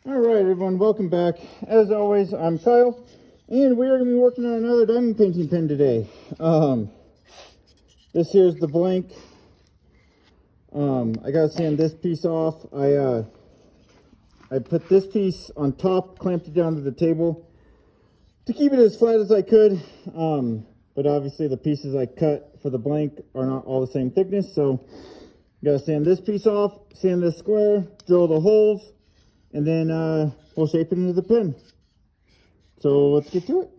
All right, everyone, welcome back. As always, I'm Kyle, and we are going to be working on another diamond painting pen today. This here's the blank. I got to sand this piece off. I put this piece on top, clamped it down to the table to keep it as flat as I could. But obviously the pieces I cut for the blank are not all the same thickness, so got to sand this piece off, sand this square, drill the holes, and then we'll shape it into the pen. So let's get to it.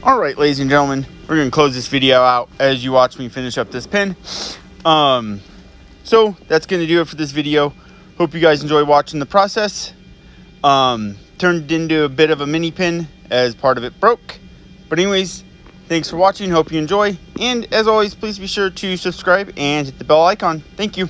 All right, ladies and gentlemen, we're going to close this video out as you watch me finish up this pen. So that's going to do it for this video. Hope you guys enjoy watching the process. Turned it into a bit of a mini pen as part of it broke. But anyways, thanks for watching. Hope you enjoy. And as always, please be sure to subscribe and hit the bell icon. Thank you.